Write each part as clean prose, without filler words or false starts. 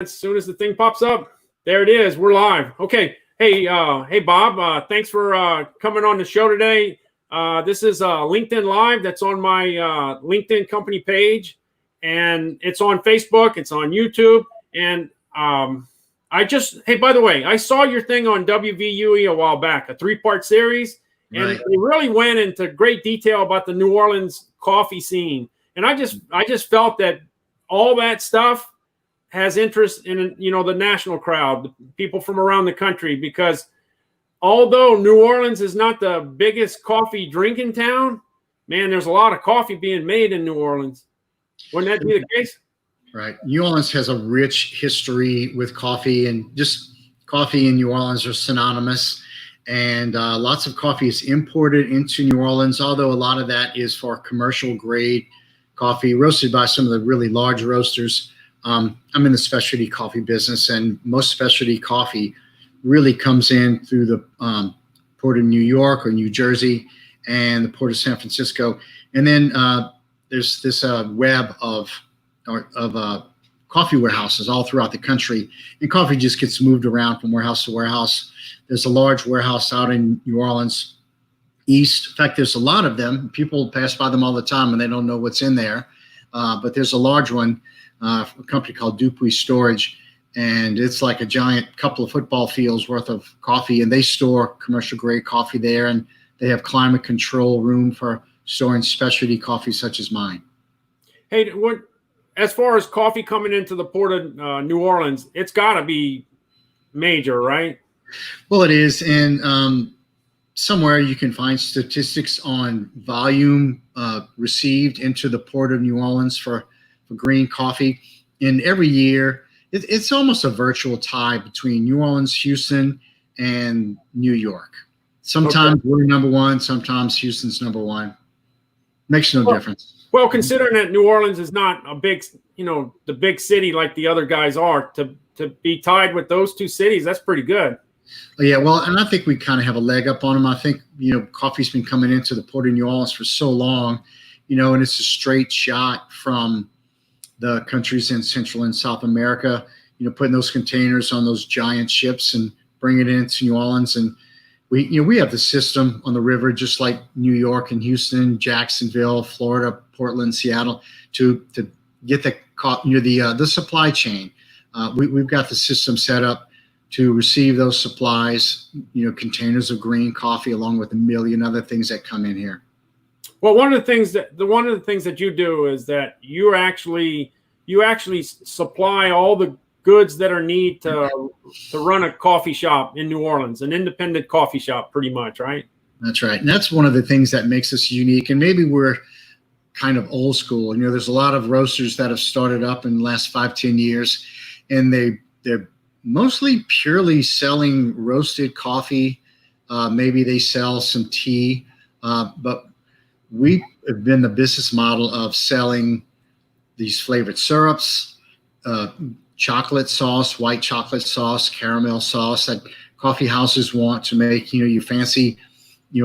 As soon as the thing pops up, there it is. We're live. Okay. Hey, Bob. Thanks for coming on the show today. This is LinkedIn Live. That's on my LinkedIn company page, and it's on Facebook. It's on YouTube. And hey, by the way, I saw your thing on WVUE a while back, a 3-part series, and Right. they really went into great detail about the New Orleans coffee scene. And I just felt that all that stuff has interest in, the national crowd, the people from around the country, because although New Orleans is not the biggest coffee drinking town, man, there's a lot of coffee being made in New Orleans. Wouldn't that be the case? Right. New Orleans has a rich history with coffee, and just coffee and New Orleans are synonymous. And lots of coffee is imported into New Orleans, although a lot of that is for commercial grade coffee roasted by some of the really large roasters. I'm in the specialty coffee business, and most specialty coffee really comes in through the Port of New York or New Jersey and the Port of San Francisco. And then there's this web of coffee warehouses all throughout the country, and coffee just gets moved around from warehouse to warehouse. There's a large warehouse out in New Orleans East. In fact, there's a lot of them. People pass by them all the time and they don't know what's in there. But there's a large one, a company called Dupuis Storage, and it's like a giant couple of football fields worth of coffee, and they store commercial grade coffee there, and they have climate control room for storing specialty coffee such as mine. Hey, as far as coffee coming into the Port of New Orleans, it's got to be major, right? Well, it is, and somewhere you can find statistics on volume received into the Port of New Orleans for green coffee. And every year, it's almost a virtual tie between New Orleans, Houston, and New York. Sometimes we're number one, sometimes Houston's number one. Makes no difference. Well, considering that New Orleans is not a big, the big city like the other guys are, to be tied with those two cities, that's pretty good. Yeah, well, and I think we kind of have a leg up on them. I think, coffee's been coming into the Port of New Orleans for so long, and it's a straight shot from the countries in Central and South America, putting those containers on those giant ships and bringing it into New Orleans. And we have the system on the river, just like New York and Houston, Jacksonville, Florida, Portland, Seattle, to get the supply chain. We've got the system set up to receive those supplies, containers of green coffee, along with a million other things that come in here. Well, one of the things that you do is that you actually supply all the goods that are needed to run a coffee shop in New Orleans, an independent coffee shop, pretty much, right? That's right, and that's one of the things that makes us unique. And maybe we're kind of old school. There's a lot of roasters that have started up in the last 5-10 years, and they're mostly purely selling roasted coffee. Maybe they sell some tea, but we have been the business model of selling these flavored syrups, chocolate sauce, white chocolate sauce, caramel sauce that coffee houses want to make, your fancy,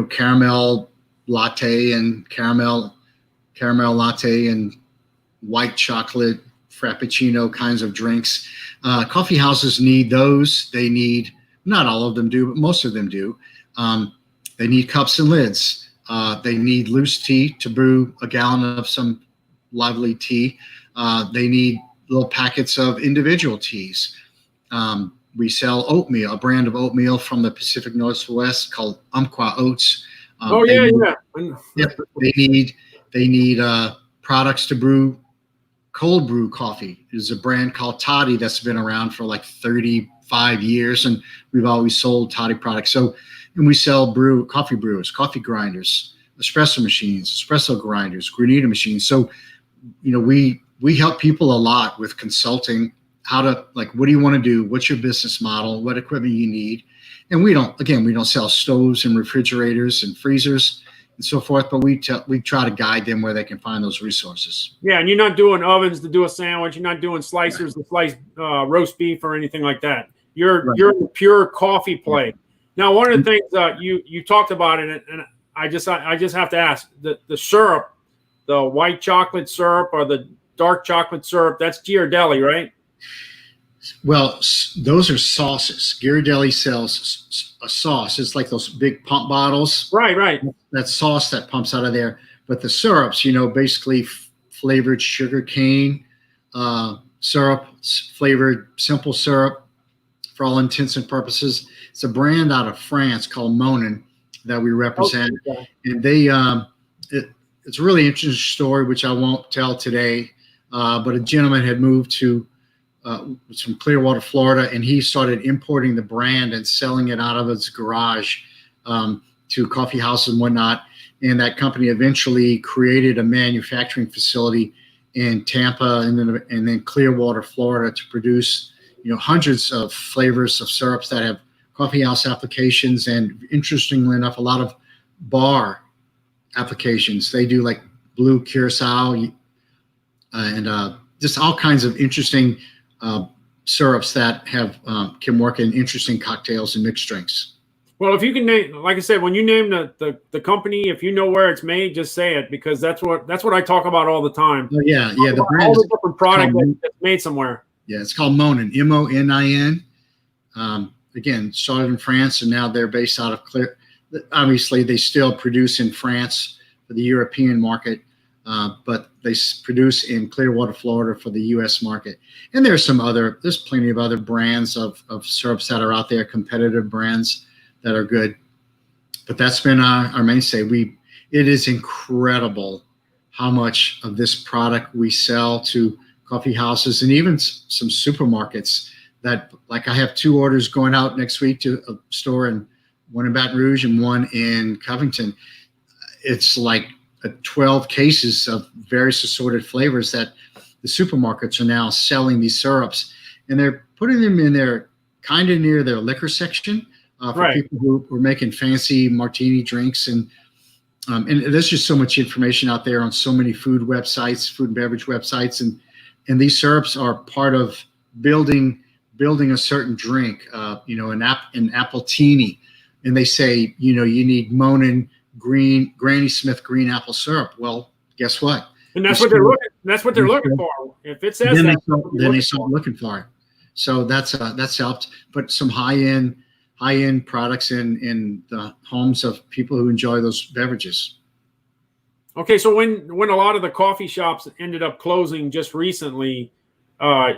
caramel latte and caramel latte and white chocolate frappuccino kinds of drinks. Coffee houses need those. They need, not all of them do, but most of them do. They need cups and lids. They need loose tea to brew a gallon of some lively tea. They need little packets of individual teas. We sell oatmeal, a brand of oatmeal from the Pacific Northwest called Umpqua Oats. They need products to brew cold brew coffee. There's a brand called Toddy that's been around for like 35 years, and we've always sold Toddy products. So, and we sell coffee brewers, coffee grinders, espresso machines, espresso grinders, granita machines. So, we help people a lot with consulting, how to, what do you want to do? What's your business model? What equipment you need? And we don't sell stoves and refrigerators and freezers and so forth, but we try to guide them where they can find those resources. Yeah, and you're not doing ovens to do a sandwich. You're not doing slicers to slice roast beef or anything like that. You're in pure coffee play. Now, one of the things you talked about it, and I just have to ask, the syrup, the white chocolate syrup or the dark chocolate syrup, that's Ghirardelli, right? Well, those are sauces. Ghirardelli sells a sauce. It's like those big pump bottles. Right, right. That sauce that pumps out of there. But the syrups, basically flavored sugar cane syrup, flavored simple syrup for all intents and purposes. It's a brand out of France called Monin that we represent. Okay. And it's a really interesting story, which I won't tell today. But a gentleman had moved to from Clearwater, Florida, and he started importing the brand and selling it out of his garage to coffee houses and whatnot. And that company eventually created a manufacturing facility in Tampa and then Clearwater, Florida, to produce hundreds of flavors of syrups that have coffee house applications, and interestingly enough, a lot of bar applications. They do like blue curacao and just all kinds of interesting syrups that have can work in interesting cocktails and mixed drinks. Well, if you can name, like I said, when you name the company, if you know where it's made, just say it, because that's what I talk about all the time. Oh, yeah. The brand all the different product that's made somewhere. Yeah, it's called Monin, Monin. Again, started in France, and now they're based out of Obviously, they still produce in France for the European market, but they produce in Clearwater, Florida for the U.S. market. And there's plenty of other brands of syrups that are out there, competitive brands that are good. But that's been our mainstay. It is incredible how much of this product we sell to coffee houses and even some supermarkets. That, like, I have 2 orders going out next week to a store, one in Baton Rouge and one in Covington. It's like 12 cases of various assorted flavors that the supermarkets are now selling these syrups, and they're putting them in there kind of near their liquor section for people who are making fancy martini drinks. And there's just so much information out there on so many food and beverage websites. And these syrups are part of building a certain drink, an appletini. And they say, you need Monin Granny Smith green apple syrup. Well, guess what? And that's what they're looking. That's what they're looking for. If it says then they start looking for it. So that's helped. But some high end products in the homes of people who enjoy those beverages. Okay, so when a lot of the coffee shops ended up closing just recently,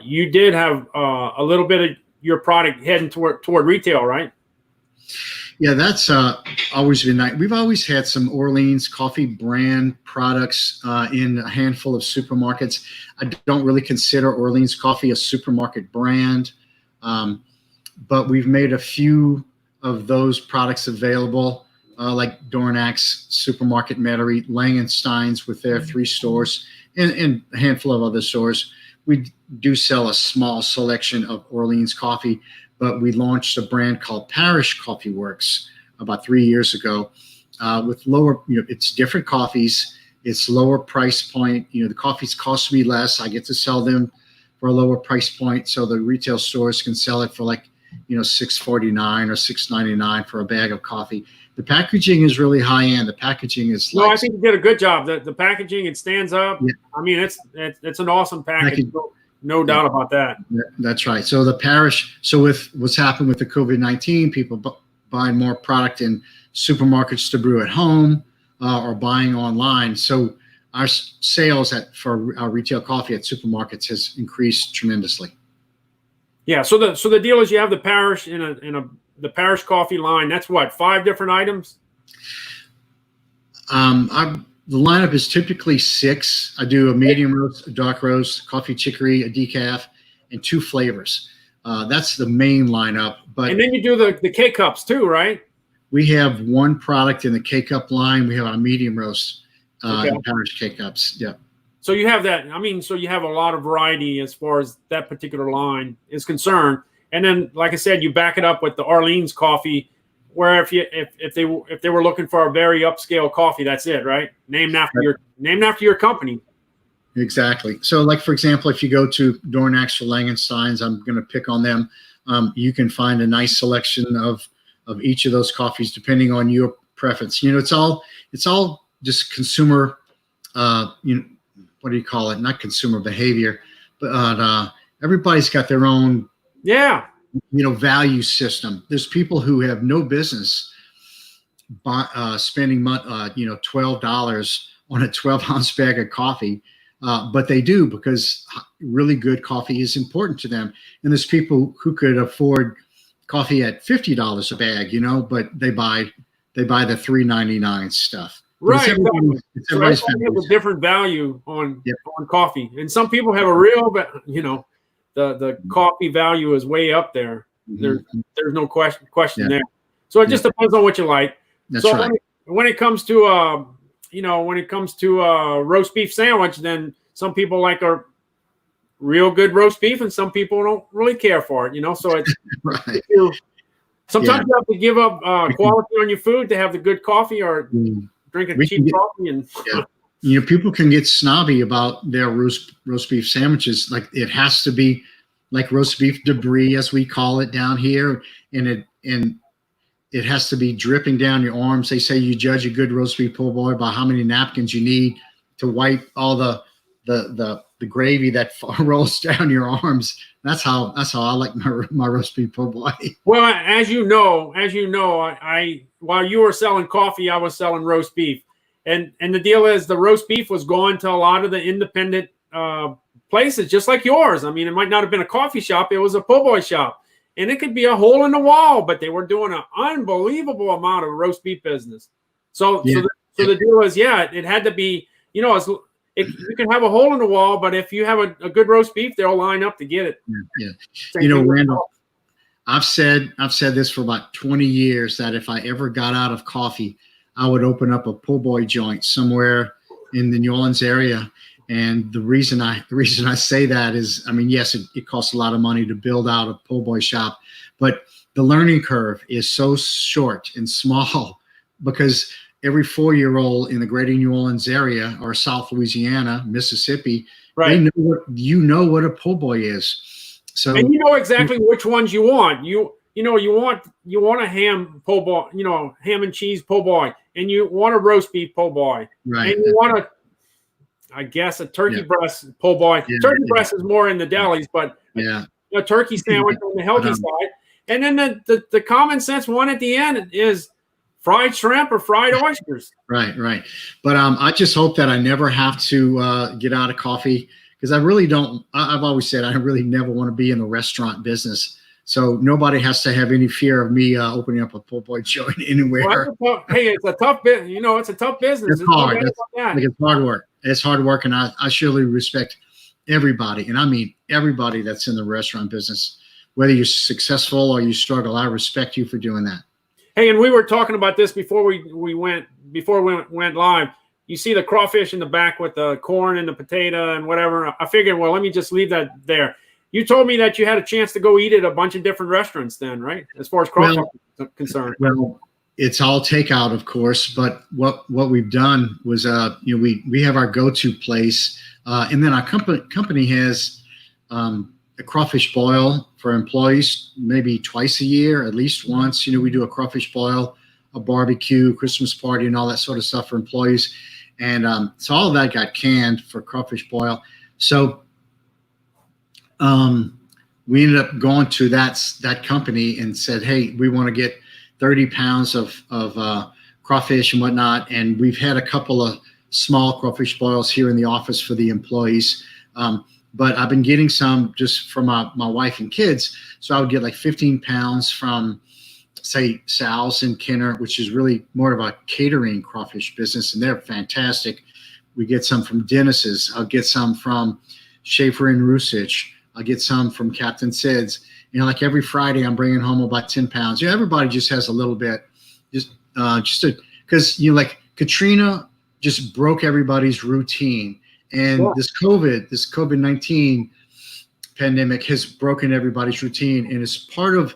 you did have a little bit of your product heading toward retail, right? Yeah, that's always been nice. We've always had some Orleans coffee brand products in a handful of supermarkets. I don't really consider Orleans coffee a supermarket brand, but we've made a few of those products available, like Dornak's Supermarket Metairie, Langenstein's with their 3 stores, and a handful of other stores. We do sell a small selection of Orleans coffee, but we launched a brand called Parish Coffee Works about 3 years ago with lower, it's different coffees. It's lower price point. The coffees cost me less. I get to sell them for a lower price point, so the retail stores can sell it for like, $6.49 or $6.99 for a bag of coffee. The packaging is really high end. The packaging is I think you did a good job. The packaging, it stands up. Yeah. I mean, it's an awesome package. No doubt about that. Yeah, that's right. So the Parish. So with what's happened with the COVID-19, people buying more product in supermarkets to brew at home or buying online. So our sales for our retail coffee at supermarkets has increased tremendously. Yeah. So the deal is you have the Parish the Parish coffee line. That's what, 5 different items? The lineup is typically 6. I do a medium roast, a dark roast, coffee chicory, a decaf, and 2 flavors. That's the main lineup. And then you do the K-Cups too, right? We have 1 product in the K-Cup line. We have our medium roast and Parish K-Cups. Yeah. So you have that. I mean, so you have a lot of variety as far as that particular line is concerned. And then, like I said, you back it up with the Orleans coffee, where if they were looking for a very upscale coffee, that's it, right? Named after your company. Exactly. So, like, for example, if you go to Dornak's or Langenstein's, I'm going to pick on them. You can find a nice selection of each of those coffees depending on your preference. It's all just consumer. What do you call it? Not consumer behavior, but everybody's got their own Yeah. Value system. There's people who have no business spending $12 on a 12-ounce bag of coffee, but they do because really good coffee is important to them. And there's people who could afford coffee at $50 a bag, but they buy the $3.99 stuff. Right. It's everybody's so everybody has a different value on coffee, and some people have a real, the coffee value is way up there. There's no question there. So it just depends on what you like. That's right. When it comes to roast beef sandwich, then some people like a real good roast beef, and some people don't really care for it. So it's right. Sometimes you have to give up quality on your food to have the good coffee, or drink a cheap coffee. And people can get snobby about their roast beef sandwiches. Like, it has to be like roast beef debris, as we call it down here, and it has to be dripping down your arms. They say you judge a good roast beef po' boy by how many napkins you need to wipe all the gravy that rolls down your arms. That's how I like my roast beef po' boy. Well, as you know, I while you were selling coffee, I was selling roast beef, and the deal is the roast beef was going to a lot of the independent places, just like yours. I mean, it might not have been a coffee shop; it was a po' boy shop, and it could be a hole in the wall, but they were doing an unbelievable amount of roast beef business. So the deal is, it had to be, you can have a hole in the wall, but if you have a good roast beef, they'll line up to get it. Randall, I've said this for about 20 years, that if I ever got out of coffee, I would open up a po' boy joint somewhere in the New Orleans area. And the reason I say that is, I mean, yes, it costs a lot of money to build out a po' boy shop, but the learning curve is so short and small, because every 4-year-old in the greater New Orleans area, or South Louisiana, Mississippi, right, they know what a po' boy is. So, and you know exactly which ones you want. You want a ham po' boy, ham and cheese po' boy, and you want a roast beef po' boy, right? And you want a turkey breast po' boy. Turkey breast is more in the delis, but a turkey sandwich on the healthy side. And then the common sense one at the end is fried shrimp or fried oysters. Right. But I just hope that I never have to get out of coffee, because I really don't. I've always said I really never want to be in the restaurant business. So nobody has to have any fear of me opening up a po' boy joint anywhere. Well, it's a tough bit. It's a tough business. It's hard. It's hard work. It's hard work, and I surely respect everybody, and I mean everybody that's in the restaurant business. Whether you're successful or you struggle, I respect you for doing that. Hey, and we were talking about this before we went live. You see the crawfish in the back with the corn and the potato and whatever. I figured, well, let me just leave that there. You told me that you had a chance to go eat at a bunch of different restaurants then, right? As far as crawfish is concerned. Well, it's all takeout, of course, but what we've done was, we have our go-to place, and then our company has a crawfish boil for employees maybe twice a year, at least once. We do a crawfish boil, a barbecue, Christmas party, and all that sort of stuff for employees. And so all of that got canned for crawfish boil. So we ended up going to that company and said, hey, we want to get 30 pounds of crawfish and whatnot. And we've had a couple of small crawfish boils here in the office for the employees. But I've been getting some just for my wife and kids. So I would get like 15 pounds from, say, Sal's and Kenner, which is really more of a catering crawfish business, and they're fantastic. We get some from Dennis's. I'll get some from Schaefer and Rusich. I'll get some from Captain Sid's. Like every Friday, I'm bringing home about 10 pounds. Everybody just has a little bit, because like Katrina just broke everybody's routine. And this COVID-19 pandemic has broken everybody's routine, and it's part of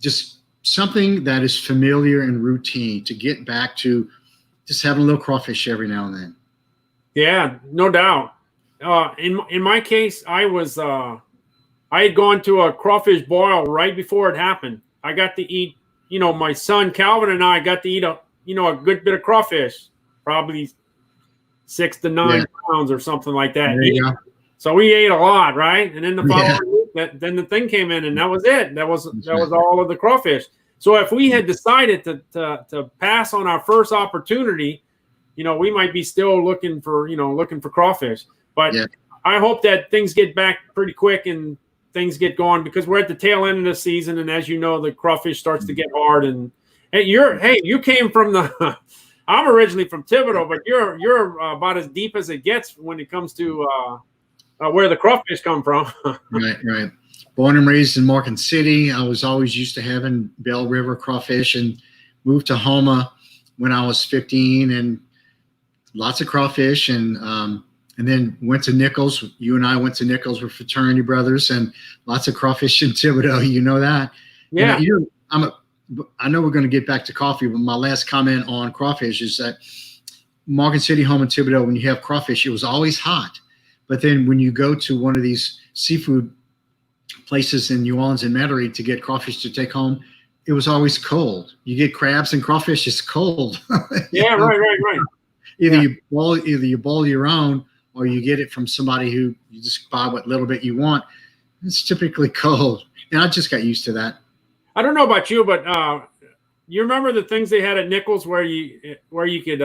just something that is familiar and routine to get back to just having a little crawfish every now and then. Yeah, no doubt. In my case, I had gone to a crawfish boil right before it happened. I got to eat, my son Calvin and I got to eat a good bit of crawfish, probably 6 to 9 pounds or something like that. There you go. So we ate a lot, right? And then the following week then the thing came in, and that was it. That was all of the crawfish. So if we had decided to pass on our first opportunity, we might be still looking for crawfish. But Yeah. I hope that things get back pretty quick and things get going, because we're at the tail end of the season, and as you know, the crawfish starts to get hard. And you came from the I'm originally from Thibodeau, but you're about as deep as it gets when it comes to where the crawfish come from. Right. Born and raised in Morgan City. I was always used to having Bell River crawfish, and moved to Houma when I was 15, and lots of crawfish, and then went to Nichols. You and I went to Nichols. We're fraternity brothers, and lots of crawfish in Thibodeau. You know that. Yeah. I know we're going to get back to coffee, but my last comment on crawfish is that Morgan City, Houma, and Thibodeau, when you have crawfish, it was always hot. But then when you go to one of these seafood places in New Orleans and Metairie to get crawfish to take home, it was always cold. You get crabs and crawfish, it's cold. Yeah, right. Either you boil your own, or you get it from somebody who you just buy what little bit you want. It's typically cold, and I just got used to that. I don't know about you, but you remember the things they had at Nichols where you could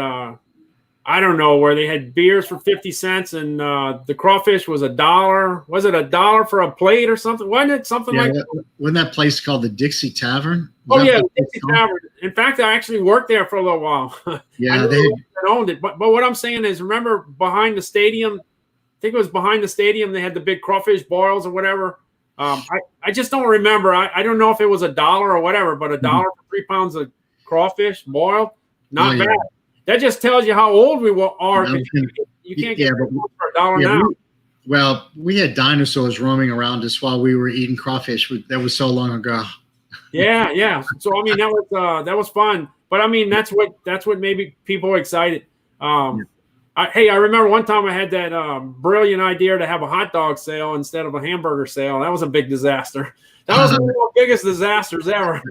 I don't know, where they had beers for 50 cents and the crawfish was $1. Was it $1 for a plate or something? Wasn't it something like that? Wasn't that place called the Dixie Tavern? Oh, yeah, the Dixie Tavern. In fact, I actually worked there for a little while. Yeah, they owned it. But what I'm saying is, remember behind the stadium, I think it was behind the stadium, they had the big crawfish boils or whatever. I just don't remember. I don't know if it was $1 or whatever, but $1 for 3 pounds of crawfish boiled, not bad. That just tells you how old we are. You can't get for $1 now. Well, we had dinosaurs roaming around us while we were eating crawfish. That was so long ago. Yeah. So I mean, that was fun. But I mean, that's what made people excited. I remember one time I had that brilliant idea to have a hot dog sale instead of a hamburger sale. That was a big disaster. That was one of the biggest disasters ever.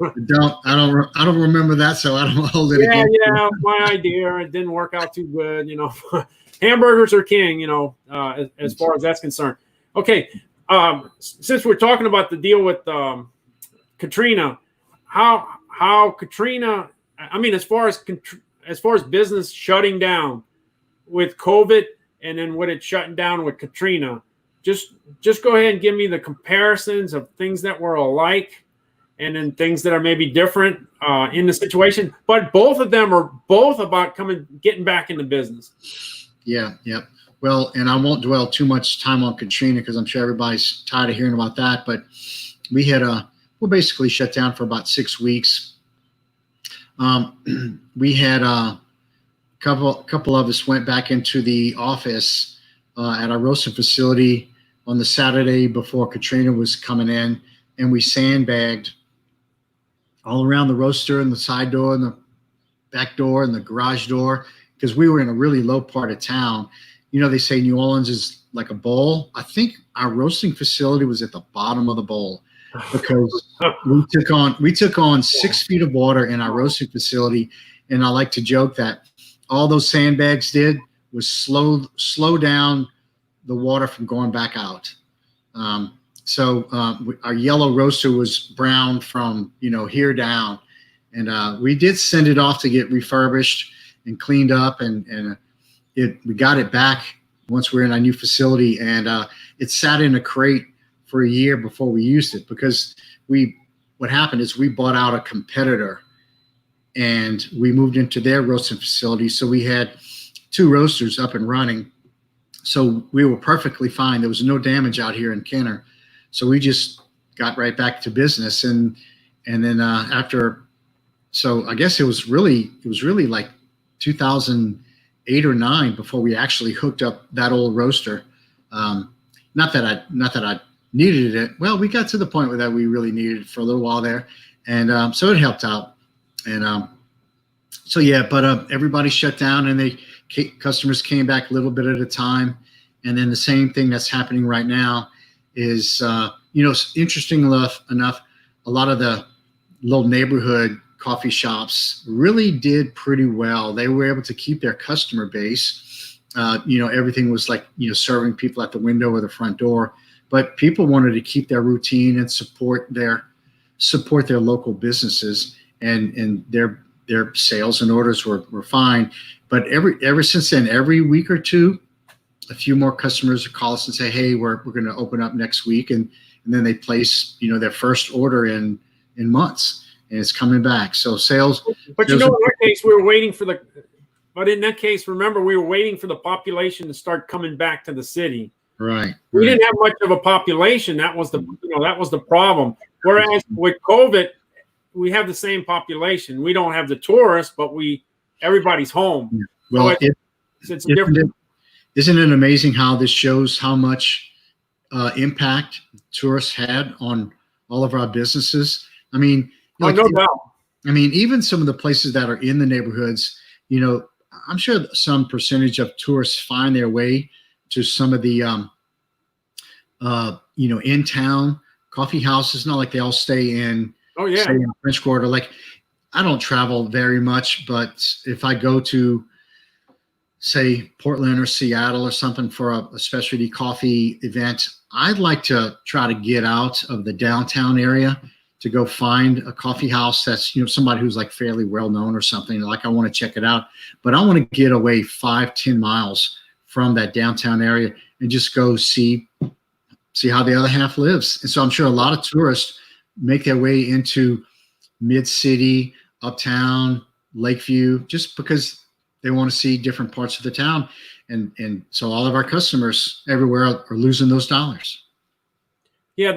I don't remember that, so I don't hold it against you. Yeah, my idea. It didn't work out too good, Hamburgers are king, as far as that's concerned. Okay, since we're talking about the deal with Katrina, how Katrina, I mean, as far as business shutting down with COVID, and then with it shutting down with Katrina, just go ahead and give me the comparisons of things that were alike and then things that are maybe different in the situation. But both of them are about getting back into business. Yeah. Well, and I won't dwell too much time on Katrina because I'm sure everybody's tired of hearing about that. But we're basically shut down for about 6 weeks. We had a couple of us went back into the office at our roasting facility on the Saturday before Katrina was coming in, and we sandbagged all around the roaster and the side door and the back door and the garage door, because we were in a really low part of town. They say New Orleans is like a bowl. I think our roasting facility was at the bottom of the bowl, because we took on 6 feet of water in our roasting facility. And I like to joke that all those sandbags did was slow down the water from going back out. So our yellow roaster was brown from here down, and we did send it off to get refurbished and cleaned up, and we got it back once we were in our new facility, and it sat in a crate for a year before we used it, because what happened is we bought out a competitor and we moved into their roasting facility. So we had 2 roasters up and running. So we were perfectly fine. There was no damage out here in Kenner. So we just got right back to business. And then so I guess it was really like 2008 or 9 before we actually hooked up that old roaster. Not that I needed it. Well, we got to the point where that we really needed it for a little while there. And so it helped out. And but everybody shut down, and customers came back a little bit at a time. And then the same thing that's happening right now is, interesting enough, a lot of the little neighborhood coffee shops really did pretty well. They were able to keep their customer base. Everything was like, serving people at the window or the front door. but people wanted to keep their routine and support their local businesses, and their sales and orders were fine. But ever since then, every week or two, a few more customers call us and say, hey, we're going to open up next week, and then they place their first order in months, and it's coming back. So sales. But in that case, we were waiting for the. But in that case, remember, we were waiting for the population to start coming back to the city. Right. We didn't have much of a population. That was the problem. Whereas with COVID, we have the same population. We don't have the tourists, but everybody's home. Yeah. Well, so it's different. Isn't it amazing how this shows how much impact tourists had on all of our businesses? I mean, no doubt. I mean, even some of the places that are in the neighborhoods, I'm sure some percentage of tourists find their way to some of the, in town coffee houses. Not like they all stay in. Oh yeah. Stay in French Quarter. Like, I don't travel very much, but if I go to, say, Portland or Seattle or something for a specialty coffee event, I'd like to try to get out of the downtown area to go find a coffee house that's, somebody who's like fairly well known or something. Like, I want to check it out, but I want to get away 5-10 miles from that downtown area and just go see how the other half lives. And so I'm sure a lot of tourists make their way into mid-city, uptown, Lakeview, just because they want to see different parts of the town. And so all of our customers everywhere are losing those dollars. Yeah.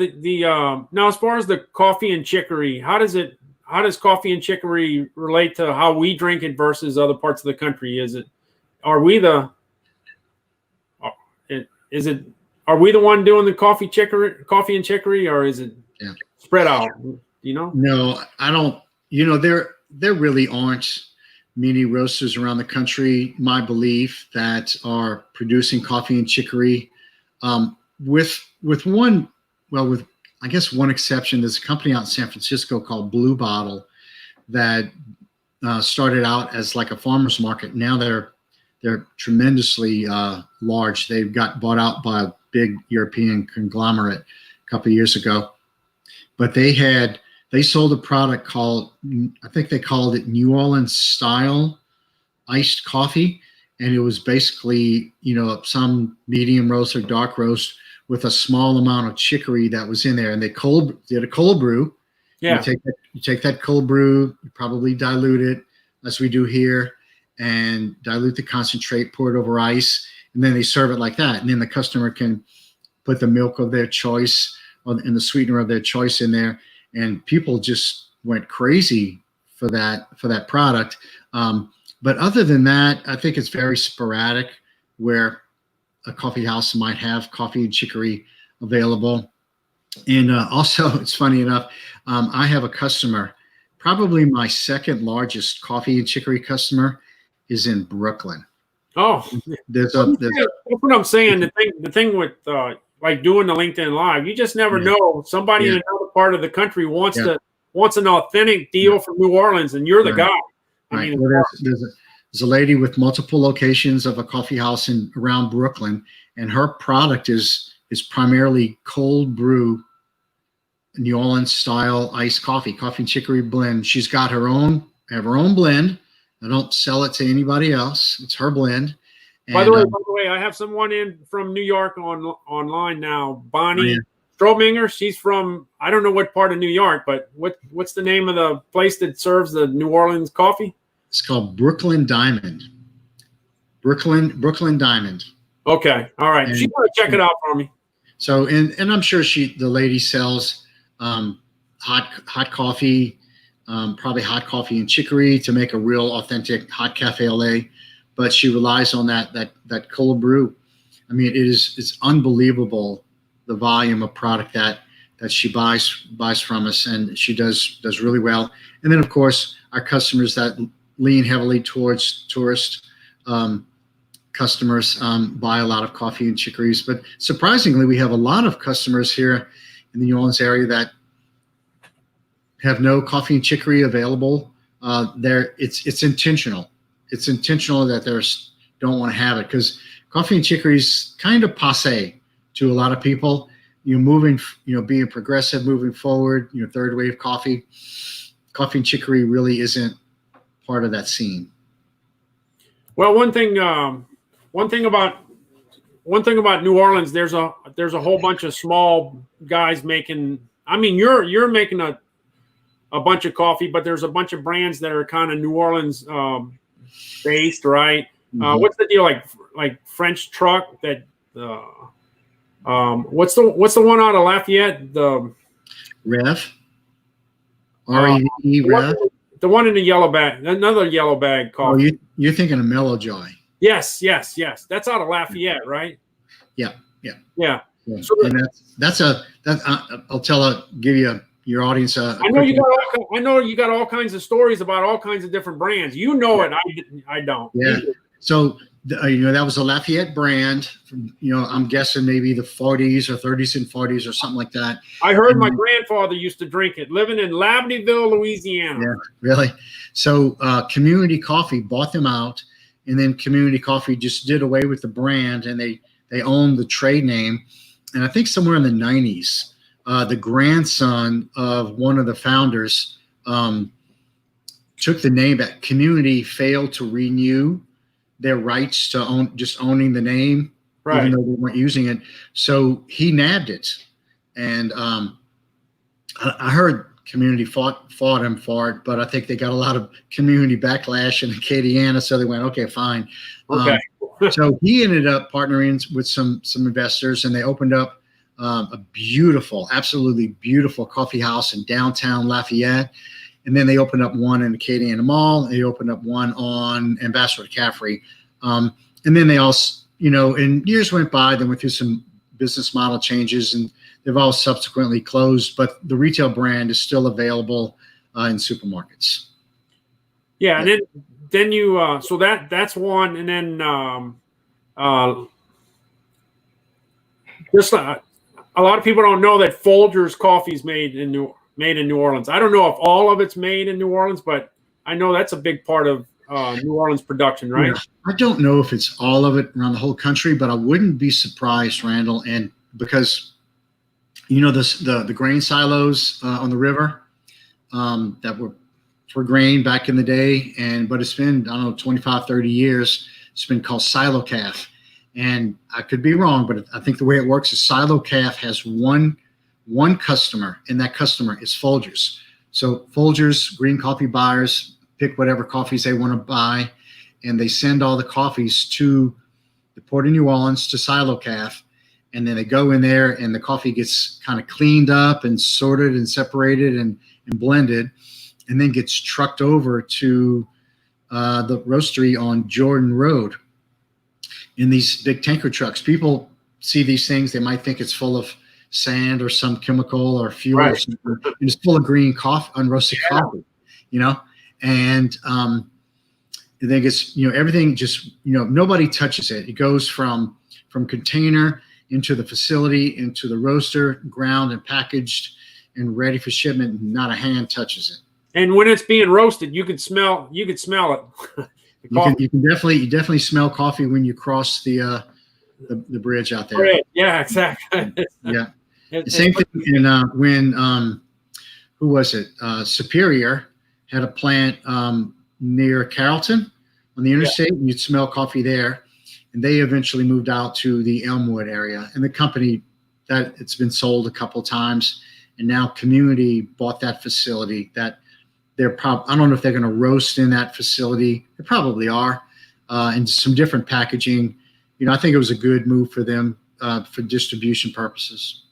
Now, as far as the coffee and chicory, how does coffee and chicory relate to how we drink it versus other parts of the country? Are we the one doing the coffee and chicory, or is it spread out? No, I don't. There really aren't many roasters around the country, my belief, that are producing coffee and chicory. With one exception. There's a company out in San Francisco called Blue Bottle that started out as like a farmer's market. Now they're tremendously large. They got bought out by a big European conglomerate a couple of years ago. But they sold a product called, I think they called it New Orleans style iced coffee. And it was basically, some medium roast or dark roast with a small amount of chicory that was in there. And they did a cold brew. Yeah. You take that cold brew, you probably dilute it, as we do here, and dilute the concentrate, pour it over ice, and then they serve it like that. And then the customer can put the milk of their choice and the sweetener of their choice in there. And people just went crazy for that product. But other than that, I think it's very sporadic where a coffee house might have coffee and chicory available. And also, it's funny enough, I have a customer, probably my second largest coffee and chicory customer is in Brooklyn. Oh, that's what I'm saying. The thing with like doing the LinkedIn Live, you just never know. Somebody in another part of the country wants an authentic deal from New Orleans, and you're the guy. I mean, there's a lady with multiple locations of a coffee house around Brooklyn, and her product is primarily cold brew New Orleans style iced coffee and chicory blend. She's got her own blend. I don't sell it to anybody else. It's her blend. And, by the way, I have someone in from New York online now, Bonnie Strominger. She's from, I don't know what part of New York, but what's the name of the place that serves the New Orleans coffee? It's called Brooklyn Diamond. Brooklyn Diamond. Okay. All right. She's going to check it out for me. So, and I'm sure the lady sells hot coffee, probably hot coffee and chicory to make a real authentic hot cafe au lait, but she relies on that cold brew. I mean, it's unbelievable the volume of product that she buys from us, and she does really well. And then of course our customers that lean heavily towards tourist customers buy a lot of coffee and chicories. But surprisingly, we have a lot of customers here in the New Orleans area that have no coffee and chicory available. It's intentional. It's intentional that they don't want to have it, because coffee and chicory is kind of passé to a lot of people. moving, being progressive, moving forward, third wave coffee and chicory really isn't part of that scene. Well, one thing about New Orleans, there's a whole bunch of small guys making. I mean, you're making a bunch of coffee, but there's a bunch of brands that are kind of New Orleans based, right? Mm-hmm. What's the deal, like French Truck? That what's the one out of Lafayette? The Rev, R-E-V-E, Rev. The one in the yellow bag, another yellow bag coffee. Oh, you're thinking of Mellow Joy. Yes. That's out of Lafayette, right? Yeah. So I'll give you your audience. I know you got all kinds of stories about all kinds of different brands. You know it. I don't. Yeah. So that was a Lafayette brand from, I'm guessing maybe the 40s or 30s and 40s or something like that. I heard my grandfather used to drink it, living in Labneyville, Louisiana. Yeah, really. So Community Coffee bought them out, and then Community Coffee just did away with the brand, and they owned the trade name. And I think somewhere in the 90s, the grandson of one of the founders took the name back. Community failed to renew their rights to owning the name, right, even though they weren't using it. So he nabbed it. And I heard Community fought him for it, but I think they got a lot of community backlash in Acadiana, so they went, okay, fine. Okay. So he ended up partnering with some investors, and they opened up a beautiful, absolutely beautiful coffee house in downtown Lafayette. And then they opened up one in Acadiana Mall. They opened up one on Ambassador Caffrey. And then they also, and years went by, they went through some business model changes, and they've all subsequently closed, but the retail brand is still available in supermarkets. Yeah. And then you, so that's one. And then just a lot of people don't know that Folgers coffee is made in New Orleans. I don't know if all of it's made in New Orleans, but I know that's a big part of New Orleans production, right? Yeah, I don't know if it's all of it around the whole country, but I wouldn't be surprised, Randall, and because the grain silos on the river that were for grain back in the day, but it's been, I don't know, 25, 30 years. It's been called Silo Calf, and I could be wrong, but I think the way it works is Silo Calf has one customer, and that customer is Folgers. So Folgers green coffee buyers pick whatever coffees they want to buy, and they send all the coffees to the Port of New Orleans to Silo Calf, and then they go in there, and the coffee gets kind of cleaned up and sorted and separated and blended, and then gets trucked over to the roastery on Jordan Road in these big tanker trucks. People see these things, they might think it's full of sand or some chemical or fuel, right, or something. And it's full of green coffee, unroasted coffee, and then it gets, everything just, nobody touches it. It goes from container into the facility, into the roaster, ground and packaged and ready for shipment. Not a hand touches it. And when it's being roasted, you can smell it. You can definitely smell coffee when you cross the bridge out there. Right. Yeah, exactly. Yeah. Same thing in when who was it? Superior had a plant near Carrollton on the interstate, and you'd smell coffee there. And they eventually moved out to the Elmwood area. And the company, that it's been sold a couple of times, and now Community bought that facility. That I don't know if they're going to roast in that facility. They probably are, and some different packaging. I think it was a good move for them for distribution purposes.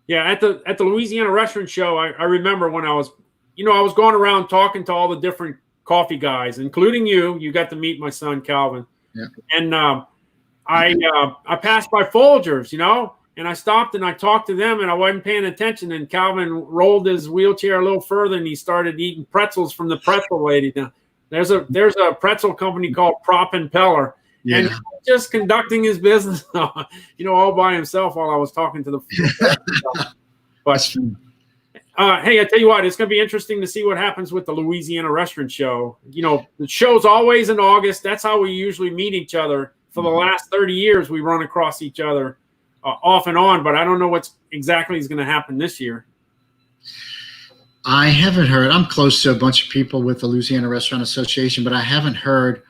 Yeah, at the Louisiana Restaurant Show, I remember when I was going around talking to all the different coffee guys, including you. You got to meet my son Calvin. Yeah. And I passed by Folgers, and I stopped and I talked to them, and I wasn't paying attention. And Calvin rolled his wheelchair a little further, and he started eating pretzels from the pretzel lady. Now, there's a pretzel company called Prop and Peller. Yeah. And just conducting his business, all by himself while I was talking to the. But hey, I tell you what, it's going to be interesting to see what happens with the Louisiana Restaurant Show. The show's always in August. That's how we usually meet each other. For the last 30 years, we run across each other off and on, but I don't know what's exactly is going to happen this year. I haven't heard. I'm close to a bunch of people with the Louisiana Restaurant Association, but I haven't heard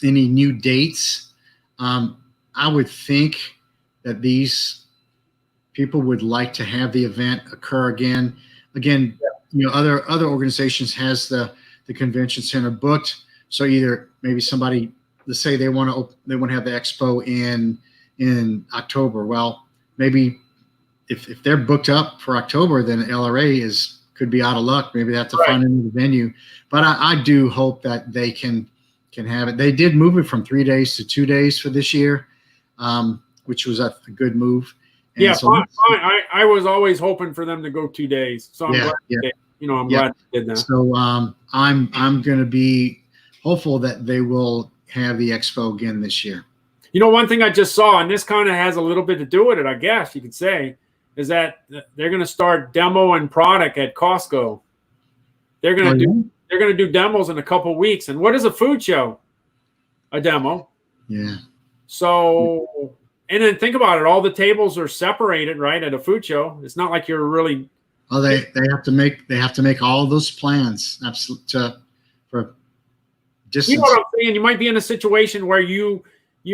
any new dates. I would think that these people would like to have the event occur again. Again, other organizations has the convention center booked. So either maybe somebody, let's say they want to have the expo in October. Well, maybe if they're booked up for October, then LRA could be out of luck. Maybe they have to find another venue. But I do hope that they can have it. They did move it from 3 days to 2 days for this year, which was a good move. And yeah, so I was always hoping for them to go 2 days. So I'm glad I'm glad they did that. So I'm going to be hopeful that they will have the expo again this year. One thing I just saw, and this kind of has a little bit to do with it, I guess you could say, is that they're going to start demoing product at Costco. They're going to do demos in a couple of weeks. And what is a food show? A demo. Yeah. So, and then think about it. All the tables are separated, right, at a food show. It's not like you're really. Oh, they have to make all those plans for distance. You know what I'm saying? You might be in a situation where you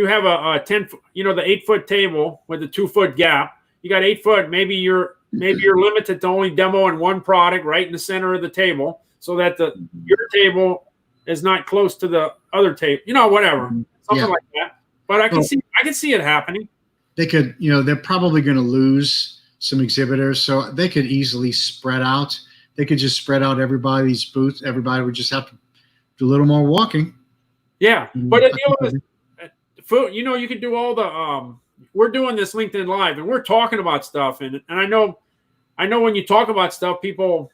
have a 10, the 8-foot table with a 2-foot gap. You got 8 foot. Maybe you're limited to only demoing one product right in the center of the table, so that your table is not close to the other table. Whatever, something like that. But I can see it happening. They could, they're probably going to lose some exhibitors, so they could easily spread out. They could just spread out everybody's booths. Everybody would just have to do a little more walking. Yeah, but the deal is, food. You could do all the. We're doing this LinkedIn Live, and we're talking about stuff, and I know when you talk about stuff, people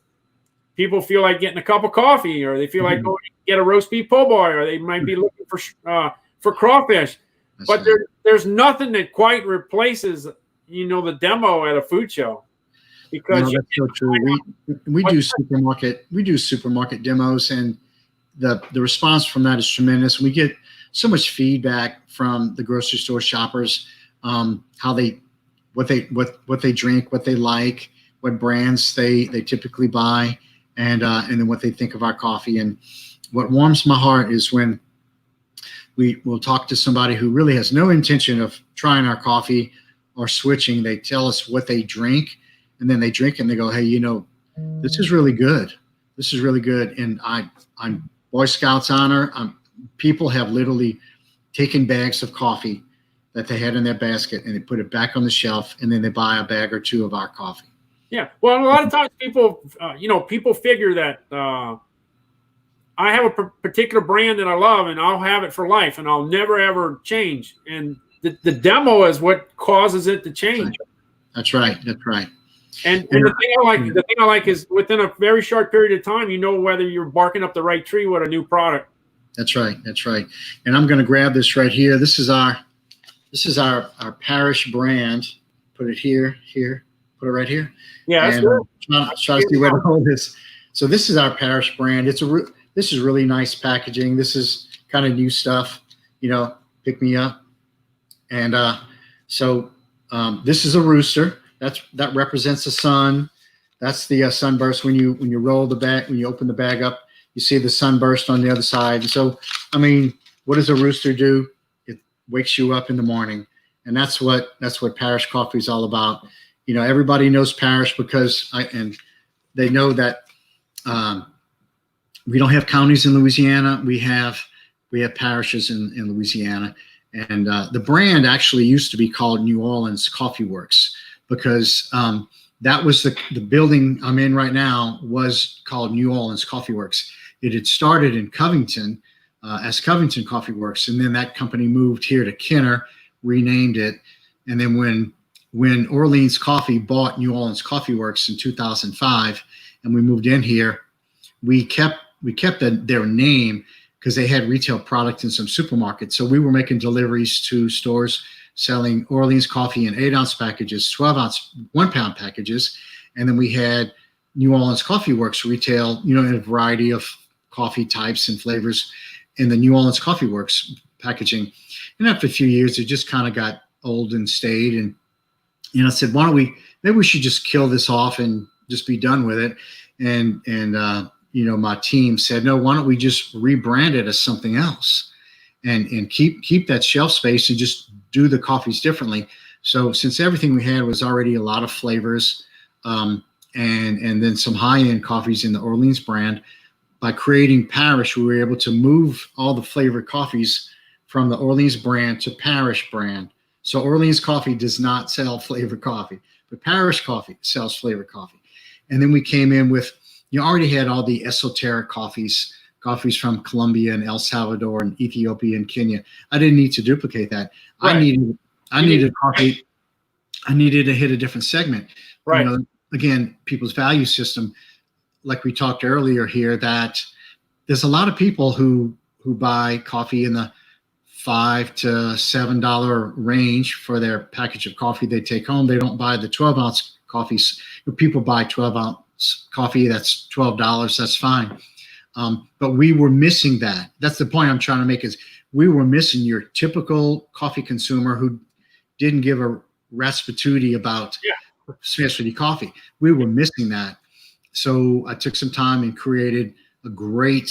feel like getting a cup of coffee, or they feel like going to get a roast beef po' boy, or they might be looking for crawfish. But there's nothing that quite replaces the demo at a food show, because that's so true. We do supermarket demos, and the response from that is tremendous. We get so much feedback from the grocery store shoppers. What they drink, what they like, what brands they typically buy, and then what they think of our coffee. And what warms my heart is when we will talk to somebody who really has no intention of trying our coffee or switching. They tell us what they drink, and then they drink and they go, "Hey, this is really good. This is really good." And I'm Boy Scouts honor. People have literally taken bags of coffee that they had in their basket, and they put it back on the shelf, and then they buy a bag or two of our coffee. Yeah. Well, a lot of times people figure that I have a particular brand that I love, and I'll have it for life, and I'll never, ever change. And the demo is what causes it to change. That's right. And the thing I like is within a very short period of time, whether you're barking up the right tree with a new product. That's right. And I'm going to grab this right here. This is our Parish brand. Put it here. Put it right here. Yeah, that's good. Try to see where to hold this. So this is our Parish brand. This is really nice packaging. This is kind of new stuff. Pick me up. And this is a rooster. That represents the sun. That's the sunburst. When you roll the bag, when you open the bag up, you see the sunburst on the other side. And so, what does a rooster do? It wakes you up in the morning, and that's what Parish Coffee is all about. Everybody knows Parish because they know that we don't have counties in Louisiana. We have parishes in Louisiana, and the brand actually used to be called New Orleans Coffee Works because that was the building I'm in right now was called New Orleans Coffee Works. It had started in Covington as Covington Coffee Works, and then that company moved here to Kenner, renamed it, and then when Orleans Coffee bought New Orleans Coffee Works in 2005, and we moved in here, we kept their name because they had retail product in some supermarkets. So we were making deliveries to stores selling Orleans coffee in 8-ounce packages, 12-ounce, 1-pound packages, and then we had New Orleans Coffee Works retail, in a variety of coffee types and flavors in the New Orleans Coffee Works packaging. And after a few years, it just kind of got old and stayed, and And I said, why don't maybe we should just kill this off and just be done with it. And my team said, no, why don't we just rebrand it as something else and keep that shelf space and just do the coffees differently. So since everything we had was already a lot of flavors, and then some high-end coffees in the Orleans brand, by creating Parish, we were able to move all the flavored coffees from the Orleans brand to Parish brand. So Orleans coffee does not sell flavored coffee, but Parish coffee sells flavored coffee. And then we came in with, you already had all the esoteric coffees from Colombia and El Salvador and Ethiopia and Kenya. I didn't need to duplicate that. Right. I needed coffee. I needed to hit a different segment. Right. Again, people's value system, like we talked earlier here, that there's a lot of people who buy coffee in the $5 to $7 range for their package of coffee they take home. They don't buy the 12-ounce coffees. People buy 12-ounce coffee. That's $12. That's fine. But we were missing that. That's the point I'm trying to make, is we were missing your typical coffee consumer who didn't give a Rasputin about specialty coffee. We were missing that. So I took some time and created a great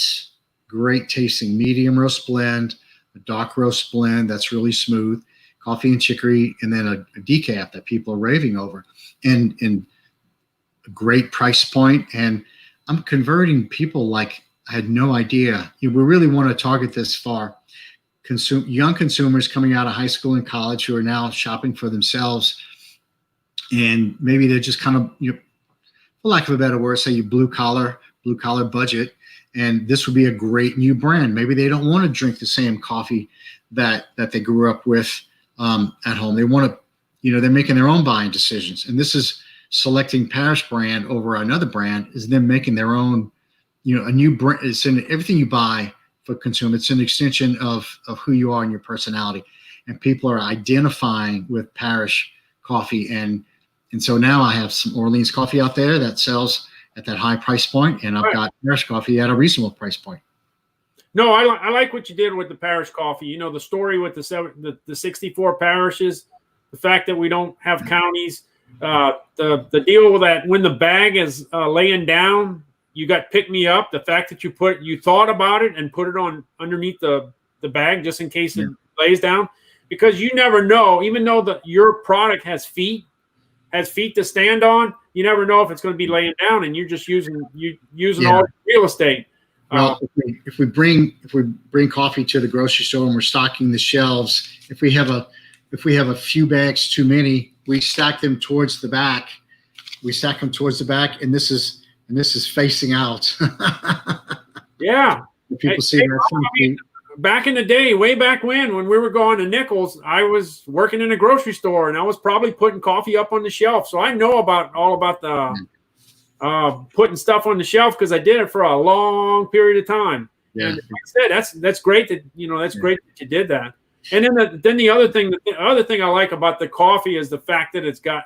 tasting medium roast blend, a dark roast blend that's really smooth, coffee and chicory, and then a decaf that people are raving over, and a great price point. And I'm converting people like I had no idea. We really want to target this for young consumers coming out of high school and college who are now shopping for themselves. And maybe they're just kind of, for lack of a better word, say you blue collar budget. And this would be a great new brand. Maybe they don't want to drink the same coffee that they grew up with at home. They want to, they're making their own buying decisions. And this is selecting Parish brand over another brand, is them making their own, a new brand. It's in everything you buy for consumer. It's an extension of who you are and your personality. And people are identifying with Parish coffee. And so now I have some Orleans coffee out there that sells at that high price point, and I've got Parish coffee at a reasonable price point. No, I like what you did with the Parish coffee. The story with the 64 parishes, the fact that we don't have counties, the deal with that when the bag is laying down, you got pick me up. The fact that you thought about it and put it on underneath the bag just in case it lays down, because you never know. Even though your product has feet to stand on, you never know if it's going to be laying down, and you're just using all the real estate. Well, if we bring coffee to the grocery store and we're stocking the shelves, if we have a few bags too many, we stack them towards the back. And this is facing out. Yeah. People see that. Back in the day, way back when we were going to Nichols, I was working in a grocery store, and I was probably putting coffee up on the shelf. So I know all about the putting stuff on the shelf, because I did it for a long period of time. Yeah. And like I said, that's great that great that you did that. And then the other thing I like about the coffee is the fact that it's got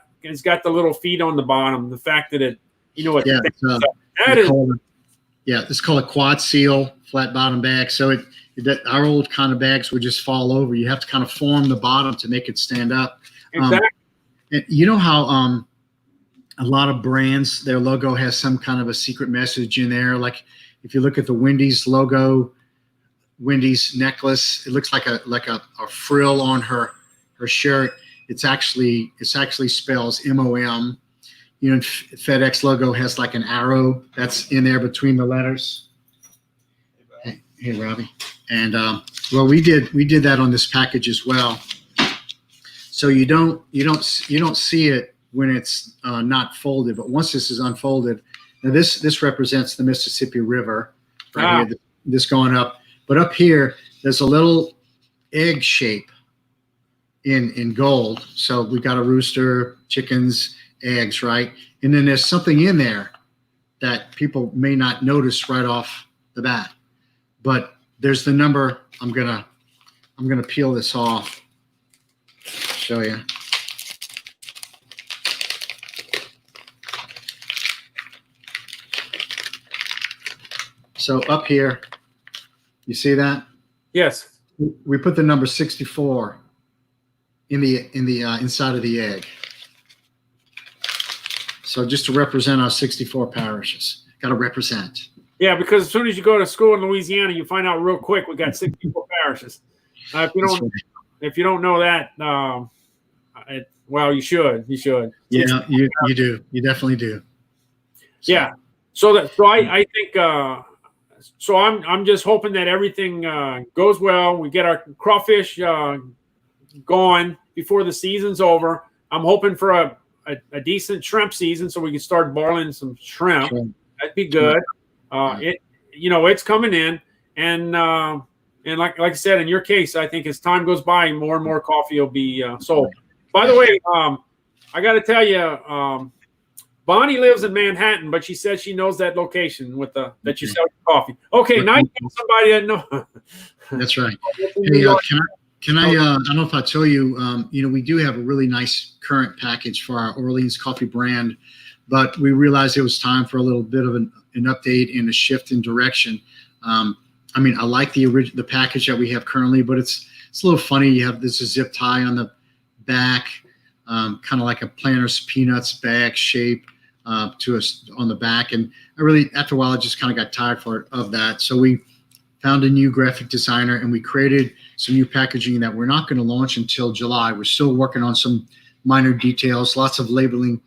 the little feet on the bottom. The fact that it's called a quad seal flat bottom bag. So our old kind of bags would just fall over. You have to kind of form the bottom to make it stand up. Exactly. And you know how a lot of brands, their logo has some kind of a secret message in there. Like if you look at the Wendy's logo, Wendy's necklace, it looks like a frill on her shirt. It's actually spells MOM. FedEx logo has like an arrow that's in there between the letters. Hey, Robbie. And we did that on this package as well. So you don't see it when it's not folded, but once this is unfolded, now this represents the Mississippi River right here, this going up. But up here, there's a little egg shape in gold. So we got a rooster, chickens, eggs, right? And then there's something in there that people may not notice right off the bat. But there's the number. I'm gonna peel this off. Show you. So up here, you see that? Yes. We put the number 64 in the inside of the egg. So just to represent our 64 parishes, got to represent. Yeah, because as soon as you go to school in Louisiana, you find out real quick we got 64 parishes. If you don't know that, well, you should. You should. Yeah, you do. You definitely do. So. Yeah. So I think so I'm just hoping that everything goes well. We get our crawfish going before the season's over. I'm hoping for a decent shrimp season so we can start boiling some shrimp. Sure. That'd be good. It's coming in, and like I said, in your case, I think as time goes by, more and more coffee will be sold. By the way, I got to tell you, Bonnie lives in Manhattan, but she says she knows that location that you sell your coffee. Okay, now you got somebody that knows. That's right. Hey, can I don't know if I tell you, we do have a really nice current package for our Orleans coffee brand, but we realized it was time for a little bit of an update and a shift in direction. I like the package that we have currently, but it's a little funny. You have this zip tie on the back, kind of like a Planters Peanuts bag shape to us on the back. And after a while, I just kind of got tired of that. So we found a new graphic designer and we created some new packaging that we're not going to launch until July. We're still working on some minor details, lots of labeling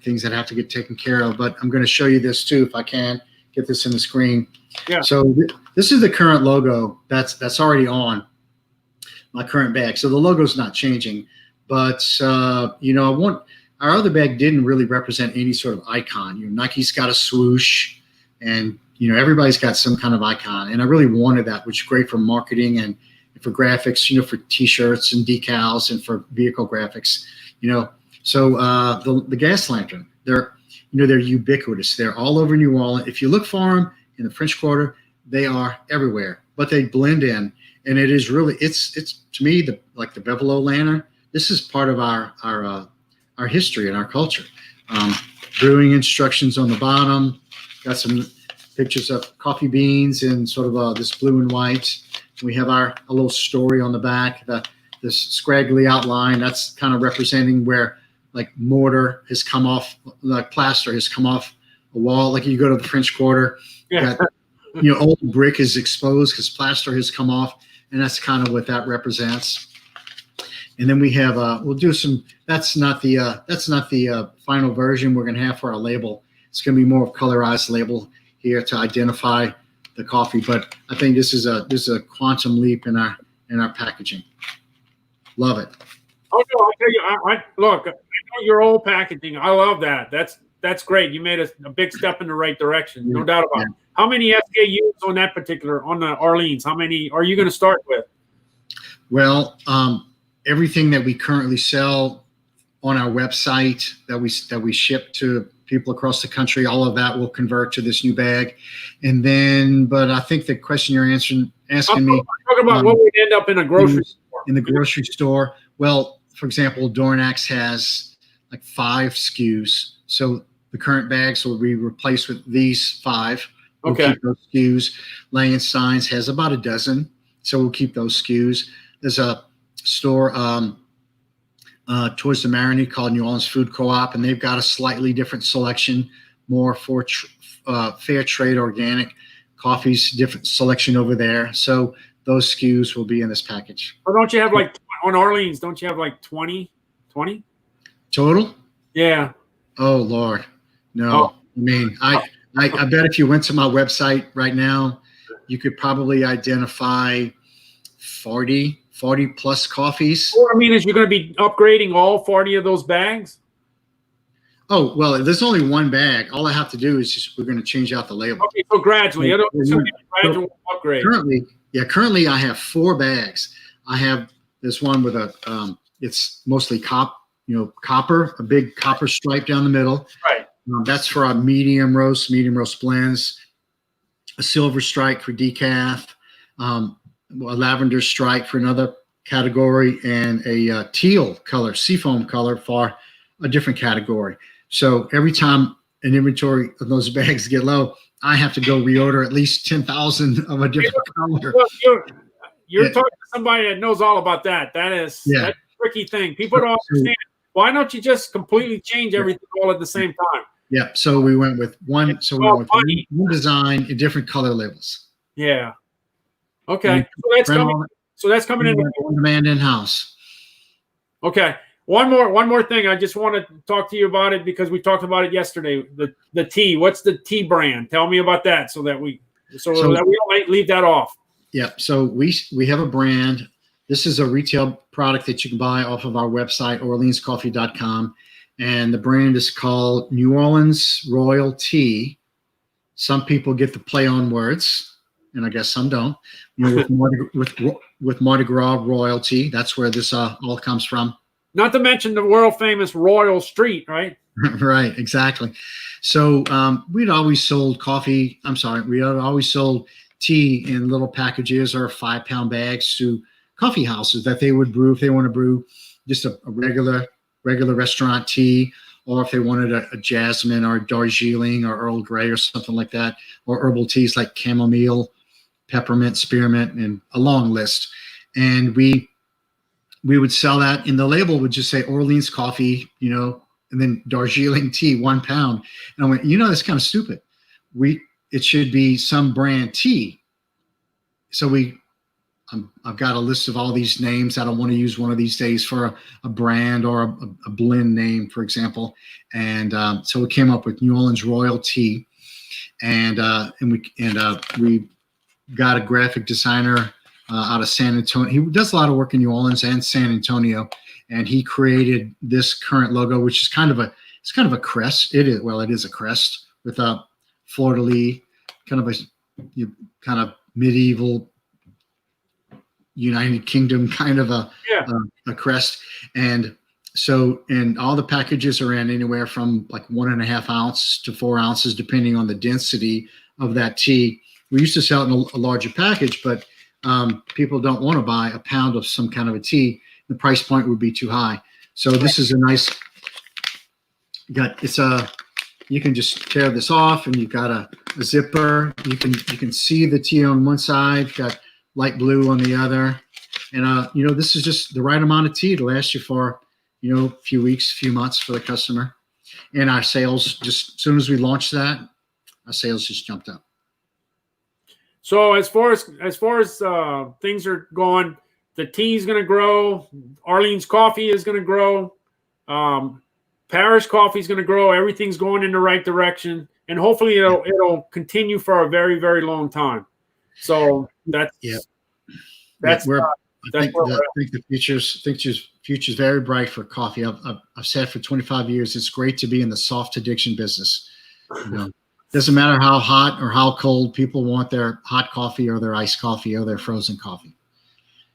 things that have to get taken care of. But I'm going to show you this too, if I can get this in the screen. Yeah. So this is the current logo that's already on my current bag. So the logo's not changing, but our other bag didn't really represent any sort of icon. Nike's got a swoosh, and everybody's got some kind of icon, and I really wanted that, which is great for marketing and for graphics, for T-shirts and decals and for vehicle graphics, So the gas lantern, they're ubiquitous. They're all over New Orleans. If you look for them in the French Quarter, they are everywhere, but they blend in, and it is really it's to me the Bevelot lantern. This is part of our history and our culture. Brewing instructions on the bottom. Got some pictures of coffee beans in sort of this blue and white. We have a little story on the back. This scraggly outline, that's kind of representing where mortar has come off, plaster has come off a wall. Like you go to the French Quarter, old brick is exposed because plaster has come off, and that's kind of what that represents. And then we have we'll do some. That's not the final version we're going to have for our label. It's going to be more of colorized label here to identify the coffee. But I think this is a quantum leap in our packaging. Love it. Oh no! I tell you, look. I know your old packaging. I love that. That's great. You made a big step in the right direction. No doubt about it. How many SKUs on the Orleans? How many are you going to start with? Well, everything that we currently sell on our website that we ship to people across the country, all of that will convert to this new bag. And then, but I think the question you're asking me. I'm talking about what would end up in a grocery store. In the grocery store. Well, for example, Dornax has 5 SKUs. So the current bags will be replaced with these 5. We'll keep those SKUs. Langenstein's has about a dozen. So we'll keep those SKUs. There's a store towards the Marigny called New Orleans Food Co-op, and they've got a slightly different selection, more for fair trade organic coffees, different selection over there. So those SKUs will be in this package. Or don't you have on Orleans, don't you have 20? Total? Yeah. Oh, Lord. No. I bet if you went to my website right now, you could probably identify 40 plus coffees. Well, is you're going to be upgrading all 40 of those bags? Oh, well, there's only one bag. All I have to do is we're going to change out the label. Okay, so gradually. Gradual upgrade. Currently I have 4 bags. I have this one with it's mostly copper, a big copper stripe down the middle. Right. That's for our medium roast blends. A silver stripe for decaf. A lavender stripe for another category, and a teal color, seafoam color for a different category. So every time an inventory of those bags get low, I have to go reorder at least 10,000 of a different color. You're talking to somebody that knows all about that. That's a tricky thing. People don't understand. why don't you just completely change everything all at the same time? Yeah. So we went with one. So we went with one design in different color labels. Yeah. Okay. So that's coming. So that's coming in on demand in house. Okay. One more thing. I just want to talk to you about it because we talked about it yesterday. The tea. What's the tea brand? Tell me about that so that we don't leave that off. Yeah. So we have a brand. This is a retail product that you can buy off of our website, orleanscoffee.com. And the brand is called New Orleans Royal Tea. Some people get the play on words, and I guess some don't. You know, with Mardi Gras royalty, that's where this all comes from. Not to mention the world famous Royal Street, right? Right, exactly. So we'd always sold coffee. I'm sorry, we had always sold tea in little packages or 5-pound bags to coffee houses that they would brew if they want to brew just a regular restaurant tea, or if they wanted a jasmine or Darjeeling or Earl Grey or something like that, or herbal teas like chamomile, peppermint, spearmint, and a long list. And we would sell that, and the label would just say Orleans coffee, you know, and then Darjeeling tea, 1 pound. And I went, you know, that's kind of stupid. It should be some brand tea. So I've got a list of all these names that I want to use one of these days for a brand or a blend name, for example. And so we came up with New Orleans Royal Tea, and we got a graphic designer out of San Antonio. He does a lot of work in New Orleans and San Antonio, and he created this current logo, which is kind of a crest. It is a crest with a fleur-de-lis, kind of medieval United Kingdom kind of a crest. And so, and all the packages are in anywhere from like 1.5 ounces to 4 ounces, depending on the density of that tea. We used to sell it in a larger package, but people don't want to buy a pound of some kind of a tea. The price point would be too high. So this is a nice, you can just tear this off, and you've got a zipper. You can see the tea on one side, you've got light blue on the other. And, you know, this is just the right amount of tea to last you for, you know, a few weeks, a few months for the customer. And our sales, just as soon as we launched that, our sales just jumped up. So as far as things are going, the tea is going to grow. Orleans coffee is going to grow. Parish coffee is going to grow. Everything's going in the right direction, and hopefully it'll continue for a very, very long time. So I think the future's very bright for coffee. I've said for 25 years, it's great to be in the soft addiction business. You know, doesn't matter how hot or how cold people want their hot coffee or their iced coffee or their frozen coffee,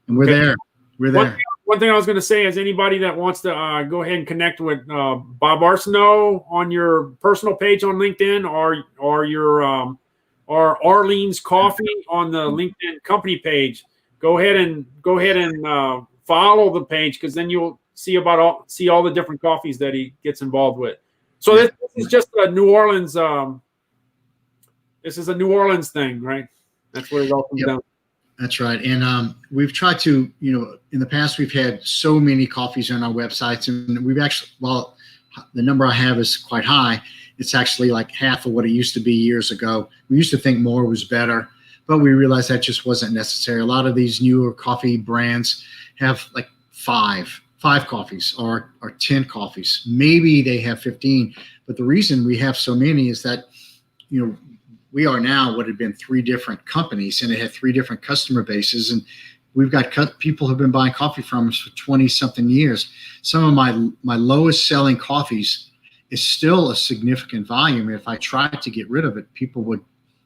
and we're there. We're there. One thing I was going to say is anybody that wants to go ahead and connect with Bob Arceneaux on your personal page on LinkedIn, or your or Orleans Coffee on the LinkedIn company page, go ahead and follow the page, because then you'll see all the different coffees that he gets involved with. So this is just a New Orleans. This is a New Orleans thing, right? That's where it all comes down. That's right. And we've tried to, you know, in the past, we've had so many coffees on our websites, and we've actually, well, the number I have is quite high. It's actually like half of what it used to be years ago. We used to think more was better, but we realized that just wasn't necessary. A lot of these newer coffee brands have like five coffees or 10 coffees. Maybe they have 15, but the reason we have so many is that, you know, we are now what had been 3 different companies, and it had 3 different customer bases. And we've got people who've been buying coffee from us for 20 something years. Some of my lowest selling coffees is still a significant volume. If I tried to get rid of it, people would,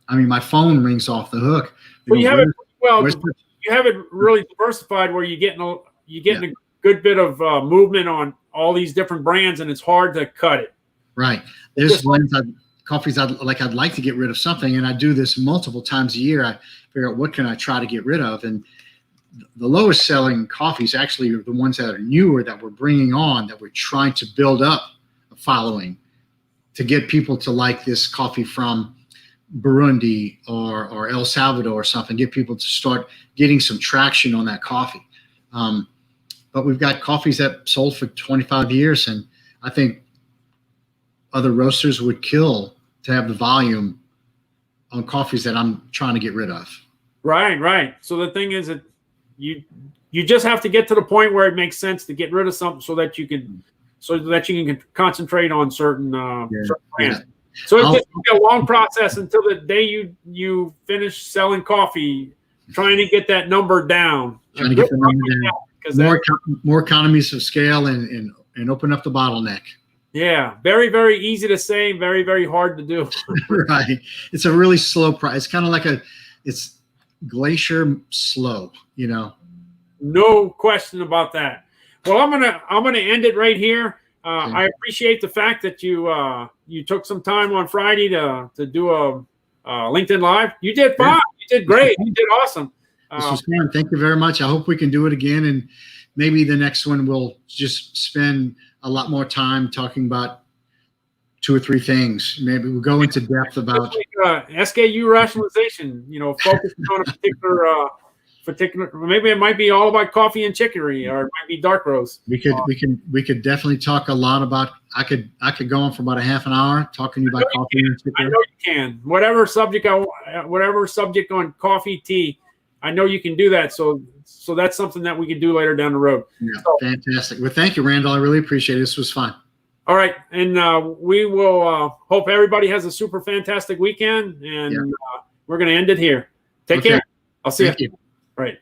I mean, my phone rings off the hook. Well, you have it really diversified, where you're getting a good bit of movement on all these different brands, and it's hard to cut it. Right. There's coffees I'd like to get rid of something, and I do this multiple times a year. I figure out what can I try to get rid of, and the lowest selling coffees actually are the ones that are newer, that we're bringing on, that we're trying to build up a following to get people to like this coffee from Burundi or El Salvador or something, get people to start getting some traction on that coffee. but we've got coffees that sold for 25 years, and I think other roasters would kill to have the volume on coffees that I'm trying to get rid of. Right. So the thing is that you just have to get to the point where it makes sense to get rid of something so that you can concentrate on certain brands. Yeah. So it's just a long process until the day you finish selling coffee, trying to get that number down. Trying to get the number down. More economies of scale and open up the bottleneck. Yeah, very, very easy to say, very, very hard to do. Right. It's a really slow process. It's kind of like it's glacier slow, you know. No question about that. Well, I'm gonna end it right here. I appreciate the fact that you took some time on Friday to do a LinkedIn Live. You did fine. You did great. You did awesome. This was fun. Thank you very much. I hope we can do it again, and maybe the next one we'll just spend a lot more time talking about 2 or 3 things. Maybe we'll go into depth about SKU rationalization. Focusing on a particular. Maybe it might be all about coffee and chicory, or it might be dark roast. We could definitely talk a lot about. I could go on for about a half an hour talking to you about coffee and chicory. I know you can. Whatever subject on coffee, tea, I know you can do that. So that's something that we can do later down the road. Yeah, fantastic. Well, thank you, Randall. I really appreciate it. This was fun. All right, and we will hope everybody has a super fantastic weekend, and we're going to end it here. Take care. I'll see you. Thank you. All right.